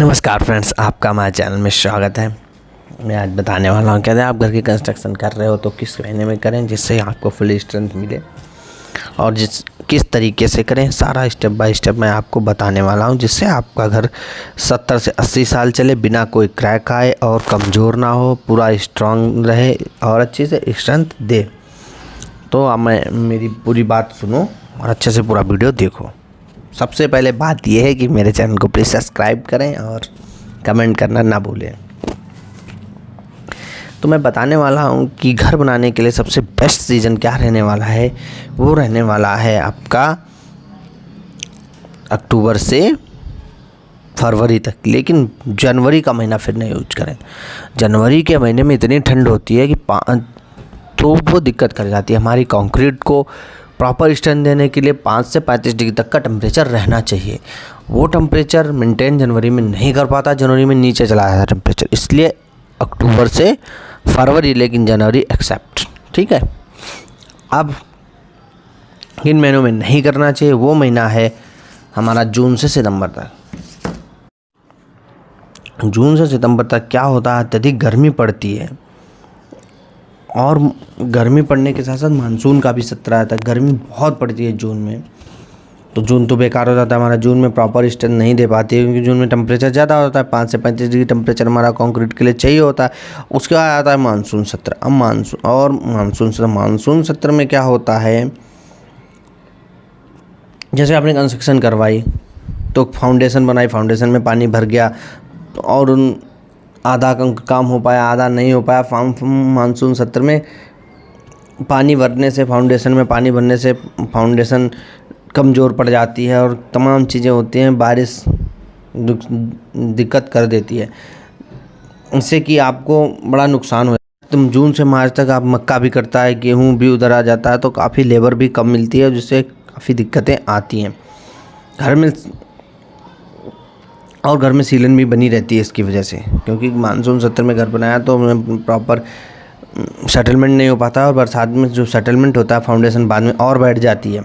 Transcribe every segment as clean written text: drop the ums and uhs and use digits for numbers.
नमस्कार फ्रेंड्स, आपका हमारे चैनल में स्वागत है। मैं आज बताने वाला हूँ कहते हैं आप घर की कंस्ट्रक्शन कर रहे हो तो किस महीने में करें जिससे आपको फुल स्ट्रेंथ मिले और किस तरीके से करें, सारा स्टेप बाय स्टेप मैं आपको बताने वाला हूँ जिससे आपका घर 70 से 80 साल चले बिना कोई क्रैक आए और कमज़ोर ना हो, पूरा स्ट्रांग रहे और अच्छे से स्ट्रेंथ दे। तो अब मेरी पूरी बात सुनो और अच्छे से पूरा वीडियो देखो। सबसे पहले बात यह है कि मेरे चैनल को प्लीज़ सब्सक्राइब करें और कमेंट करना ना भूलें। तो मैं बताने वाला हूँ कि घर बनाने के लिए सबसे बेस्ट सीज़न क्या रहने वाला है। वो रहने वाला है आपका अक्टूबर से फरवरी तक, लेकिन जनवरी का महीना फिर नहीं यूज करें। जनवरी के महीने में इतनी ठंड होती है कि तो वो दिक्कत कर जाती है। हमारी कंक्रीट को प्रॉपर स्ट्रेंथ देने के लिए 5 से 35 डिग्री तक का टेम्परेचर रहना चाहिए। वो टेम्परेचर मेंटेन जनवरी में नहीं कर पाता, जनवरी में नीचे चला जाता टेम्परेचर, इसलिए अक्टूबर से फरवरी, लेकिन जनवरी एक्सेप्ट, ठीक है। अब किन महीनों में नहीं करना चाहिए, वो महीना है हमारा जून से सितंबर तक। जून से सितंबर तक क्या होता है, अत्यधिक गर्मी पड़ती है और गर्मी पड़ने के साथ साथ मानसून का भी खतरा रहता है। गर्मी बहुत पड़ती है जून में, तो जून तो बेकार हो जाता है हमारा। जून में प्रॉपर स्ट्रेंथ नहीं दे पाती है क्योंकि जून में टेम्परेचर ज़्यादा होता है, 5 से 35 डिग्री टेम्परेचर हमारा कंक्रीट के लिए चाहिए होता है। उसके बाद आता है मानसून सत्र। अब मानसून सत्र में क्या होता है, जैसे आपने कंस्ट्रक्शन करवाई तो फाउंडेशन बनाई, फाउंडेशन में पानी भर गया और आधा काम हो पाया, आधा नहीं हो पाया। मानसून सत्र में पानी भरने से, फाउंडेशन में पानी भरने से फाउंडेशन कमज़ोर पड़ जाती है और तमाम चीज़ें होती हैं। बारिश दिक्कत कर देती है, इससे कि आपको बड़ा नुकसान हो। तुम जून से मार्च तक आप मक्का भी करता है, गेहूँ भी उधर आ जाता है, तो काफ़ी लेबर भी कम मिलती है जिससे काफ़ी दिक्कतें आती हैं घर में। और घर में सीलन भी बनी रहती है इसकी वजह से, क्योंकि मानसून सत्र में घर बनाया तो प्रॉपर सेटलमेंट नहीं हो पाता और बरसात में जो सेटलमेंट होता है फाउंडेशन बाद में और बैठ जाती है,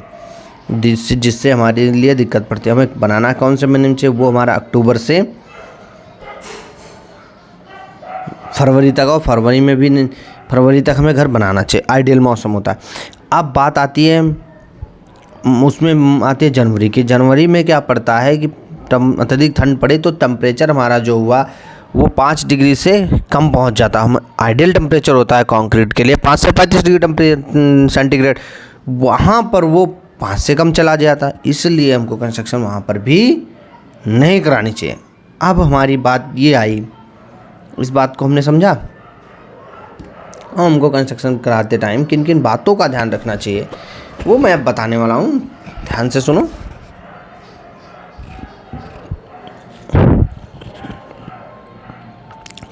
जिससे हमारे लिए दिक्कत पड़ती है। हमें बनाना कौन से महीने में चाहिए, वो हमारा अक्टूबर से फरवरी तक, और फरवरी में भी फरवरी तक हमें घर बनाना चाहिए, आइडियल मौसम होता है। अब बात आती है उसमें आती है जनवरी की। जनवरी में क्या पड़ता है कि अत्यधिक ठंड पड़े तो टेम्परेचर हमारा जो हुआ वो 5 डिग्री से कम पहुंच जाता है। हम आइडियल टेम्परेचर होता है कंक्रीट के लिए 5 से 35 डिग्री सेंटीग्रेड, वहाँ पर वो 5 से कम चला जाता है, इसलिए हमको कंस्ट्रक्शन वहाँ पर भी नहीं करानी चाहिए। अब हमारी बात ये आई, इस बात को हमने समझा। हमको कंस्ट्रक्शन कराते टाइम किन किन बातों का ध्यान रखना चाहिए वो मैं अब बताने वाला हूँ, ध्यान से सुनो।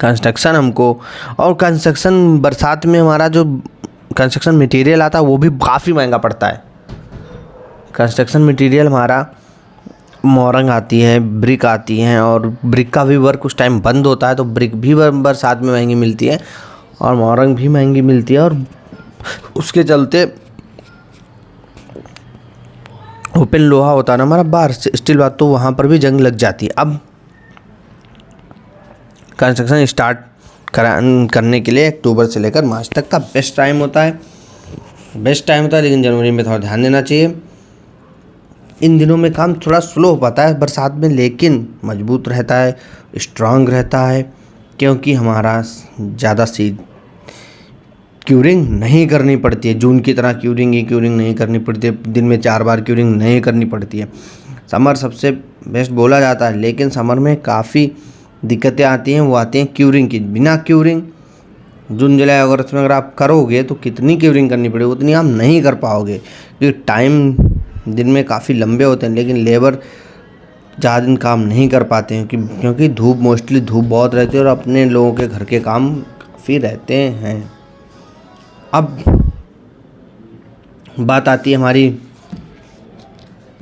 कंस्ट्रक्शन हमको, और कंस्ट्रक्शन बरसात में हमारा जो कंस्ट्रक्शन मटेरियल आता है वो भी काफ़ी महंगा पड़ता है। कंस्ट्रक्शन मटेरियल हमारा मोरंग आती है, ब्रिक आती हैं, और ब्रिक का भी वर्क कुछ टाइम बंद होता है तो ब्रिक भी बरसात में महंगी मिलती है और मोरंग भी महंगी मिलती है, और उसके चलते ओपन लोहा होता है ना हमारा बाहर स्टील बात, तो वहाँ पर भी जंग लग जाती है। अब कंस्ट्रक्शन स्टार्ट करने के लिए अक्टूबर से लेकर मार्च तक का बेस्ट टाइम होता है, लेकिन जनवरी में थोड़ा ध्यान देना चाहिए। इन दिनों में काम थोड़ा स्लो हो पाता है बरसात में, लेकिन मजबूत रहता है, स्ट्रांग रहता है, क्योंकि हमारा ज़्यादा सी क्यूरिंग नहीं करनी पड़ती है। जून की तरह क्यूरिंग नहीं करनी पड़ती है, दिन में 4 बार क्यूरिंग नहीं करनी पड़ती है। समर सबसे बेस्ट बोला जाता है, लेकिन समर में काफ़ी दिक्कतें आती हैं, वो आती हैं क्यूरिंग की। बिना क्यूरिंग जून जुलाई अगस्त में अगर आप करोगे तो कितनी क्यूरिंग करनी पड़ेगी, उतनी आप नहीं कर पाओगे, क्योंकि टाइम दिन में काफ़ी लंबे होते हैं, लेकिन लेबर ज़्यादा दिन काम नहीं कर पाते हैं क्योंकि मोस्टली धूप बहुत रहती है और अपने लोगों के घर के काम काफ़ी रहते हैं। अब बात आती है हमारी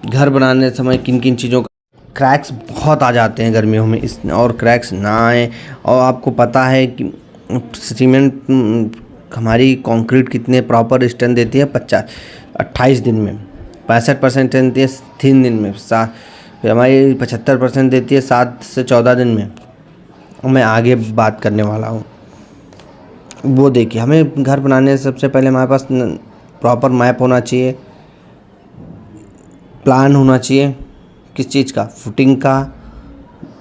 घर बनाने समय किन किन चीज़ों का। क्रैक्स बहुत आ जाते हैं गर्मियों में, और क्रैक्स ना आए। और आपको पता है कि सीमेंट हमारी कंक्रीट कितने प्रॉपर स्ट्रेंथ देती है, 28 दिन में 65% देती है, 3 दिन में फिर हमारी 75% देती है 7 से 14 दिन में। मैं आगे बात करने वाला हूँ वो देखिए। हमें घर बनाने से सबसे पहले हमारे पास प्रॉपर मैप होना चाहिए, प्लान होना चाहिए। किस चीज़ का? फुटिंग का,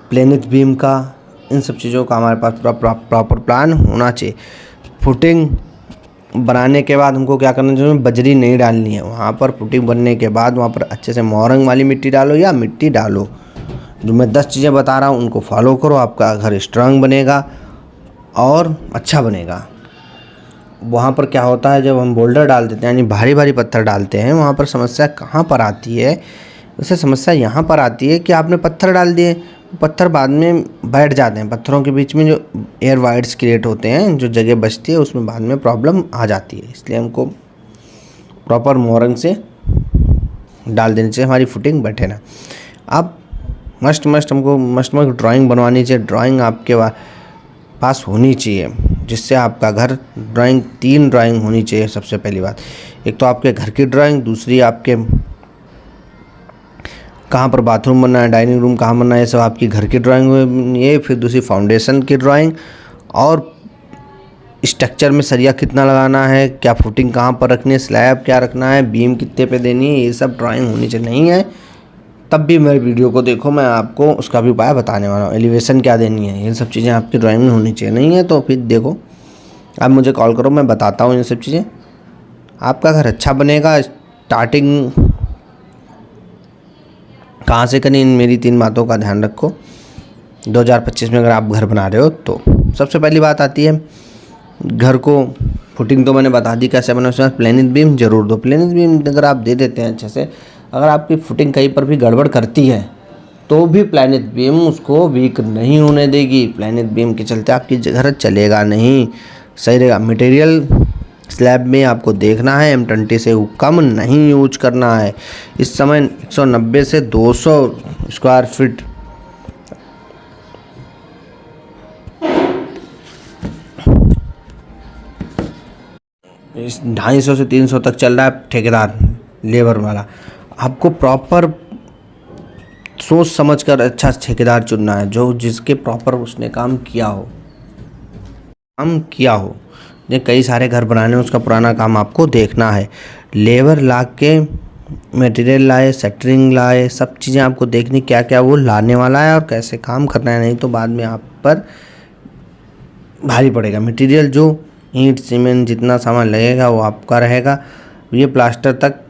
प्लेनिथ बीम का, इन सब चीज़ों का हमारे पास प्रॉपर प्लान होना चाहिए। फुटिंग बनाने के बाद हमको क्या करना चाहिए? बजरी नहीं डालनी है वहाँ पर। फुटिंग बनने के बाद वहाँ पर अच्छे से मोरंग वाली मिट्टी डालो या मिट्टी डालो। जो मैं 10 चीज़ें बता रहा हूँ उनको फॉलो करो, आपका घर स्ट्रांग बनेगा और अच्छा बनेगा। वहाँ पर क्या होता है, जब हम बोल्डर डाल देते हैं यानी भारी भारी पत्थर डालते हैं, वहाँ पर समस्या कहाँ पर आती है? वैसे समस्या यहाँ पर आती है कि आपने पत्थर डाल दिए, पत्थर बाद में बैठ जाते हैं। पत्थरों के बीच में जो एयर वाइड्स क्रिएट होते हैं, जो जगह बचती है उसमें बाद में प्रॉब्लम आ जाती है। इसलिए हमको प्रॉपर मोरंग से डाल देने चाहिए, हमारी फुटिंग बैठे ना। अब हमको मस्ट ड्राइंग बनवानी चाहिए। ड्राइंग आपके पास होनी चाहिए जिससे आपका घर ड्राइंग 3 ड्राइंग होनी चाहिए। सबसे पहली बात, एक तो आपके घर की ड्राइंग, दूसरी आपके कहाँ पर बाथरूम बनना है, डाइनिंग रूम कहाँ बनना है, ये सब आपकी घर की ड्राइंग ये। फिर दूसरी फाउंडेशन की ड्राइंग, और स्ट्रक्चर में सरिया कितना लगाना है, क्या फुटिंग कहाँ पर रखनी है, स्लैब क्या रखना है, बीम कितने पे देनी है, ये सब ड्राइंग होनी चाहिए। नहीं है तब भी मेरे वीडियो को देखो, मैं आपको उसका भी उपाय बताने वाला हूँ। एलिवेशन क्या देनी है, ये सब चीज़ें आपकी ड्राइंग में होनी चाहिए। नहीं है तो फिर देखो, आप मुझे कॉल करो, मैं बताता हूँ ये सब चीज़ें। आपका घर अच्छा बनेगा। स्टार्टिंग कहाँ से करनी, इन मेरी 3 बातों का ध्यान रखो। 2025 में अगर आप घर बना रहे हो तो सबसे पहली बात आती है घर को। फुटिंग तो मैंने बता दी कैसे बना, उसमें प्लेनिथ बीम जरूर दो। प्लेनिथ बीम अगर आप दे देते हैं अच्छे से, अगर आपकी फुटिंग कहीं पर भी गड़बड़ करती है तो भी प्लेनिथ बीम उसको वीक नहीं होने देगी। प्लेनिथ बीम के चलते आपकी घर चलेगा नहीं, सही रहेगा। मटेरियल स्लैब में आपको देखना है M20 से कम नहीं यूज करना है। इस समय 190 से 200 स्क्वायर फीट इस 250 से 300 तक चल रहा है ठेकेदार लेबर वाला। आपको प्रॉपर सोच समझ कर अच्छा ठेकेदार चुनना है, जो जिसके प्रॉपर उसने काम किया हो। ये कई सारे घर बनाने, उसका पुराना काम आपको देखना है। लेबर ला के मटेरियल लाए, सेटरिंग लाए, सब चीज़ें आपको देखनी क्या क्या वो लाने वाला है और कैसे काम करना है। नहीं तो बाद में आप पर भारी पड़ेगा। मटेरियल जो ईंट सीमेंट जितना सामान लगेगा वो आपका रहेगा। ये प्लास्टर तक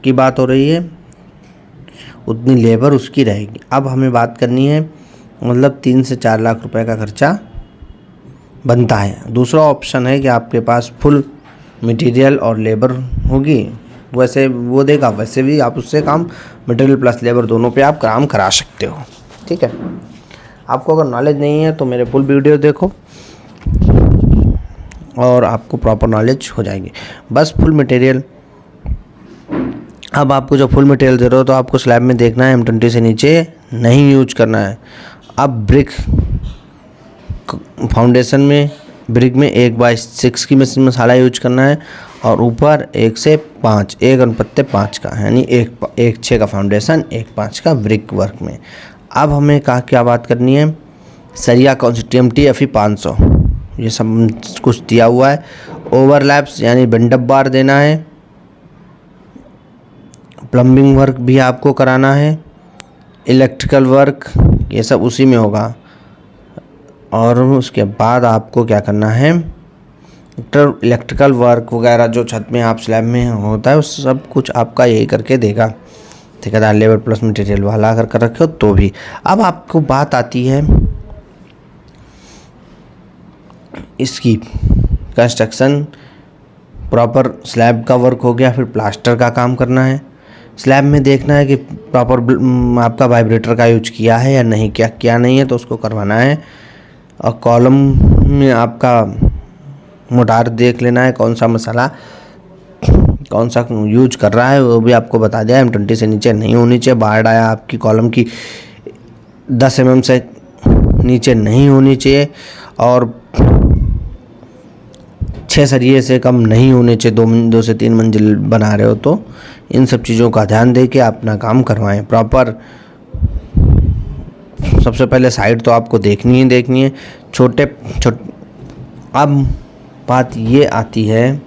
की बात हो रही है, उतनी लेबर उसकी रहेगी। अब हमें बात करनी है, मतलब 3 से 4 लाख रुपए का खर्चा बनता है। दूसरा ऑप्शन है कि आपके पास फुल मटेरियल और लेबर होगी, वैसे वो देगा, वैसे भी आप उससे काम मटेरियल प्लस लेबर दोनों पे आप काम करा सकते हो। ठीक है, आपको अगर नॉलेज नहीं है तो मेरे फुल वीडियो देखो और आपको प्रॉपर नॉलेज हो जाएगी। बस फुल मटेरियल। अब आपको जो फुल मटेरियल ज़रूरत हो तो आपको स्लैब में देखना है M20 से नीचे नहीं यूज करना है। अब ब्रिक फाउंडेशन में ब्रिक में 1/6 की मसाला यूज करना है और ऊपर 1 से 5 1:5 का, यानी 1:6 का फाउंडेशन 1:5 का ब्रिक वर्क में। अब हमें क्या बात करनी है, सरिया कौन सी TMT FE 500 ये सब कुछ दिया हुआ है। ओवरलैप्स यानी बेंडअप बार देना है। प्लम्बिंग वर्क भी आपको कराना है, इलेक्ट्रिकल वर्क ये सब उसी में होगा। और उसके बाद आपको क्या करना है, इलेक्ट्रिकल वर्क वगैरह जो छत में आप स्लैब में होता है उस सब कुछ आपका यही करके देगा ठेकेदार, लेबर प्लस मटेरियल वाला अगर कर रखे हो तो भी। अब आपको बात आती है इसकी कंस्ट्रक्शन। प्रॉपर स्लैब का वर्क हो गया, फिर प्लास्टर का काम करना है। स्लैब में देखना है कि प्रॉपर आपका वाइब्रेटर का यूज किया है या नहीं, क्या नहीं है तो उसको करवाना है। और कॉलम में आपका मोटार देख लेना है, कौन सा मसाला कौन सा यूज कर रहा है वो भी आपको बता दिया। M20 से नीचे नहीं होनी चाहिए। बार डाया आपकी कॉलम की 10 mm से नीचे नहीं होनी चाहिए और 6 सरिये से कम नहीं होने चाहिए। 2 से 3 मंजिल बना रहे हो तो इन सब चीज़ों का ध्यान दे के अपना काम करवाएं। प्रॉपर सबसे पहले साइड तो आपको देखनी है। अब बात ये आती है,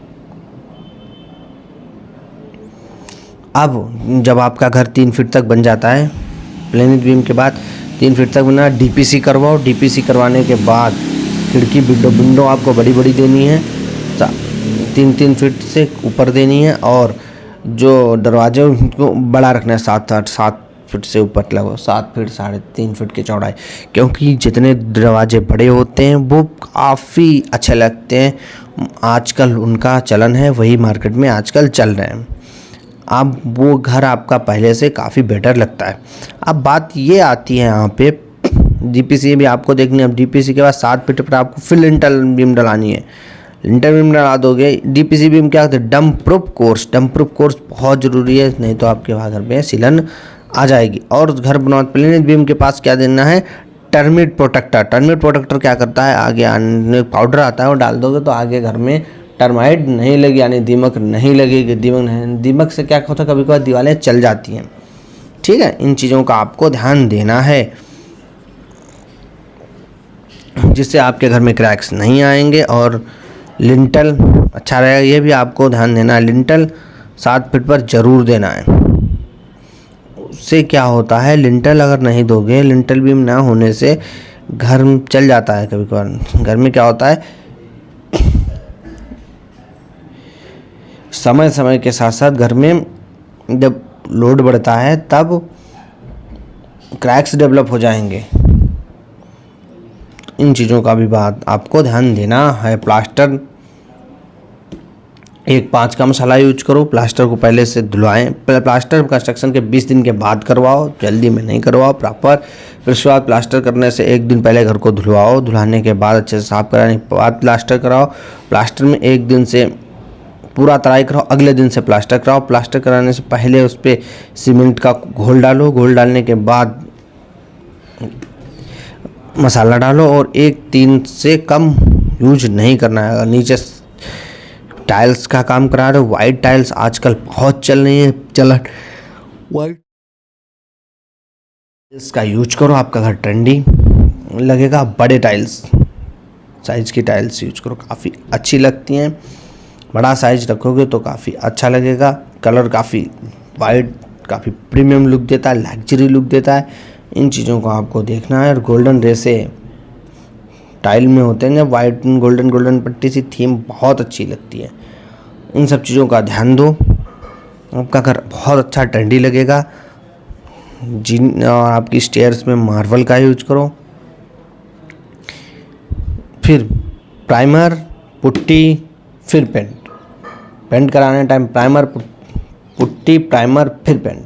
अब जब आपका घर 3 फीट तक बन जाता है, प्लेनिथ बीम के बाद 3 फीट तक बना, डीपीसी करवाओ। डीपीसी करवाने के बाद खिड़की विंडो आपको बड़ी बड़ी देनी है, 3 फीट से ऊपर देनी है, और जो दरवाजे उनको बड़ा रखना है, 7 फीट से ऊपर लगभग 7 फीट 3.5 फीट की चौड़ाई, क्योंकि जितने दरवाजे बड़े होते हैं वो काफ़ी अच्छे लगते हैं। आजकल उनका चलन है, वही मार्केट में आजकल चल रहे हैं। अब वो घर आपका पहले से काफ़ी बेटर लगता है। अब बात ये आती है यहाँ पे, डीपीसी भी आपको देखनी है। अब डीपीसी के बाद 7 फीट पर आपको फिर लिंटल बीम डलानी है। लिंटल बीम डला दोगे, डीपीसी बीम क्या होता है, डंप प्रूफ कोर्स बहुत ज़रूरी है, नहीं तो आपके वहाँ घर में सिलन आ जाएगी। और घर बनाओ प्लेनिथ बीम के पास क्या देना है, टर्मिट प्रोटेक्टर क्या करता है, आगे आने पाउडर आता है, वो डाल दोगे तो आगे घर में टर्माइट नहीं लगी, यानी दीमक नहीं लगेगी। दीमक से क्या होता है, कभी कभार दीवारें चल जाती हैं। ठीक है, इन चीज़ों का आपको ध्यान देना है, जिससे आपके घर में क्रैक्स नहीं आएंगे और लिंटल अच्छा रहेगा। ये भी आपको ध्यान देना है, लिंटल 7 फीट पर ज़रूर देना है। उससे क्या होता है, लिंटल अगर नहीं दोगे, लिंटल बीम ना होने से घर चल जाता है। कभी कभार घर में क्या होता है, समय समय के साथ साथ घर में जब लोड बढ़ता है तब क्रैक्स डेवलप हो जाएंगे। इन चीज़ों का भी बात आपको ध्यान देना है। प्लास्टर 1-5 का मसाला यूज करो। प्लास्टर को पहले से धुलवाएं। प्लास्टर कंस्ट्रक्शन के 20 दिन के बाद करवाओ, जल्दी में नहीं करवाओ प्रॉपर। फिर उसके बाद प्लास्टर करने से 1 दिन पहले घर को धुलवाओ। धुलाने के बाद अच्छे से साफ कराने के बाद प्लास्टर कराओ। प्लास्टर में 1 दिन से पूरा तराई कराओ, अगले दिन से प्लास्टर कराओ। प्लास्टर कराने से पहले उस पर सीमेंट का घोल डालो। घोल डालने के बाद मसाला डालो, और 1-3 से कम यूज नहीं करना है। नीचे टाइल्स का काम करा रहे हो, वाइट टाइल्स आजकल बहुत चल रही है, वाइट टाइल्स का यूज करो, आपका घर ट्रेंडी लगेगा। बड़े टाइल्स साइज की टाइल्स यूज करो, काफ़ी अच्छी लगती हैं। बड़ा साइज रखोगे तो काफ़ी अच्छा लगेगा। कलर काफ़ी वाइट, काफ़ी प्रीमियम लुक देता है, लग्जरी लुक देता है। इन चीज़ों को आपको देखना है। और गोल्डन रेसे टाइल में होते हैं, जब वाइट गोल्डन पट्टी सी थीम बहुत अच्छी लगती है। इन सब चीज़ों का ध्यान दो, आपका घर बहुत अच्छा ट्रेंडी लगेगा। और आपकी स्टेयर्स में मार्बल का यूज करो। फिर प्राइमर, पुट्टी, फिर पेंट कराने टाइम प्राइमर, पुट्टी, प्राइमर, फिर पेंट,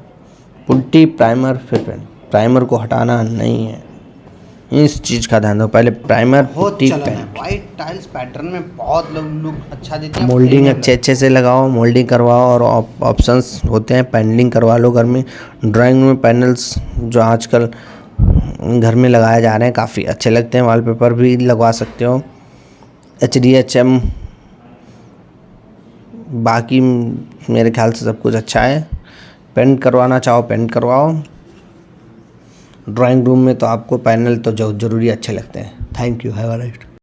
पुट्टी, प्राइमर, फिर पेंट। प्राइमर को हटाना नहीं है, इस चीज़ का ध्यान दो। पहले primer, putty, paint. White tiles pattern में बहुत लुक अच्छा देते हैं। मोल्डिंग अच्छे से लगाओ, मोल्डिंग करवाओ, और ऑप्शंस होते हैं, पैनलिंग करवा लो घर में। ड्राइंग में पैनल्स जो आजकल घर में लगाए जा रहे हैं काफ़ी अच्छे लगते हैं। वॉलपेपर भी लगवा सकते हो, HDHM। बाकी मेरे ख्याल से सब कुछ अच्छा है। पेंट करवाना चाहो पेंट करवाओ। ड्राइंग रूम में तो आपको पैनल तो ज़रूरी अच्छे लगते हैं। Thank you, have a nice day.